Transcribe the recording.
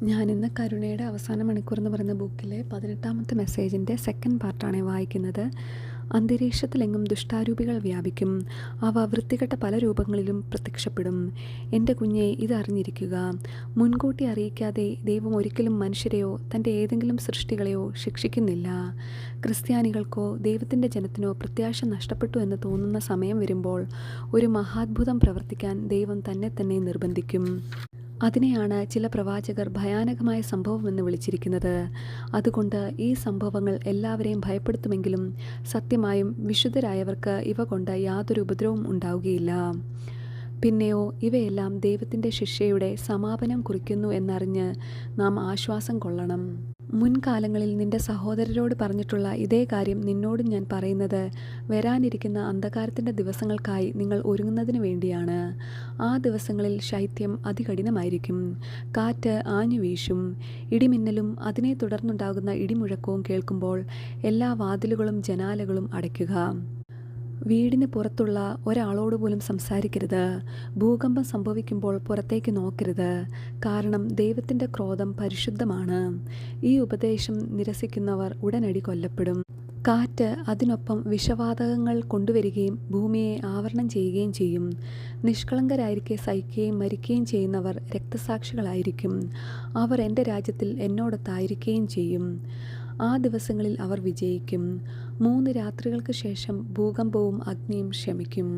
ഞാനിന്ന് കരുണയുടെ അവസാന മണിക്കൂർ എന്ന് പറയുന്ന ബുക്കിലെ 18ാമത്തെ മെസ്സേജിൻ്റെ സെക്കൻഡ് പാർട്ടാണ് വായിക്കുന്നത്. അന്തരീക്ഷത്തിലെങ്ങും ദുഷ്ടാരൂപികൾ വ്യാപിക്കും. അവ വൃത്തികെട്ട പല രൂപങ്ങളിലും പ്രത്യക്ഷപ്പെടും. എൻ്റെ കുഞ്ഞെ, ഇതറിഞ്ഞിരിക്കുക. മുൻകൂട്ടി അറിയിക്കാതെ ദൈവം ഒരിക്കലും മനുഷ്യരെയോ തൻ്റെ ഏതെങ്കിലും സൃഷ്ടികളെയോ ശിക്ഷിക്കുന്നില്ല. ക്രിസ്ത്യാനികൾക്കോ ദൈവത്തിൻ്റെ ജനത്തിനോ പ്രത്യാശ നഷ്ടപ്പെട്ടു എന്ന് തോന്നുന്ന സമയം വരുമ്പോൾ ഒരു മഹാത്ഭുതം പ്രവർത്തിക്കാൻ ദൈവം തന്നെ നിർബന്ധിക്കും. അതിനെയാണ് ചില പ്രവാചകർ ഭയാനകമായ സംഭവമെന്ന് വിളിച്ചിരിക്കുന്നത്. അതുകൊണ്ട് ഈ സംഭവങ്ങൾ എല്ലാവരെയും ഭയപ്പെടുത്തുമെങ്കിലും സത്യമായും വിശുദ്ധരായവർക്ക് ഇവ കൊണ്ട് യാതൊരു ഉപദ്രവവും ഉണ്ടാവുകയില്ല. പിന്നെയോ ഇവയെല്ലാം ദൈവത്തിൻ്റെ ശിക്ഷയുടെ സമാപനം കുറിക്കുന്നു എന്നറിഞ്ഞ് നാം ആശ്വാസം കൊള്ളണം. മുൻകാലങ്ങളിൽ നിന്റെ സഹോദരരോട് പറഞ്ഞിട്ടുള്ള ഇതേ കാര്യം നിന്നോടും ഞാൻ പറയുന്നത് വരാനിരിക്കുന്ന അന്ധകാരത്തിൻ്റെ ദിവസങ്ങൾക്കായി നിങ്ങൾ ഒരുങ്ങുന്നതിന് വേണ്ടിയാണ്. ആ ദിവസങ്ങളിൽ ശൈത്യം അതികഠിനമായിരിക്കും. കാറ്റ് ആഞ്ഞു വീശും. ഇടിമിന്നലും അതിനെ തുടർന്നുണ്ടാകുന്ന ഇടിമുഴക്കവും കേൾക്കുമ്പോൾ എല്ലാ വാതിലുകളും ജനാലകളും അടയ്ക്കുക. വീടിന് പുറത്തുള്ള ഒരാളോട് പോലും സംസാരിക്കരുത്. ഭൂകമ്പം സംഭവിക്കുമ്പോൾ പുറത്തേക്ക് നോക്കരുത്. കാരണം ദൈവത്തിൻ്റെ ക്രോധം പരിശുദ്ധമാണ്. ഈ ഉപദേശം നിരസിക്കുന്നവർ ഉടനടി കൊല്ലപ്പെടും. കാറ്റ് അതിനൊപ്പം വിഷവാതകങ്ങൾ കൊണ്ടുവരികയും ഭൂമിയെ ആവരണം ചെയ്യുകയും ചെയ്യും. നിഷ്കളങ്കരായിരിക്കെ സഹിക്കുകയും മരിക്കുകയും ചെയ്യുന്നവർ രക്തസാക്ഷികളായിരിക്കും. അവർ എൻ്റെ രാജ്യത്തിൽ എന്നോടൊത്തായിരിക്കുകയും ചെയ്യും. ആ ദിവസങ്ങളിൽ അവർ വിജയിക്കും. 3 രാത്രികൾക്ക് ശേഷം ഭൂകമ്പവും അഗ്നിയും ശമിക്കും.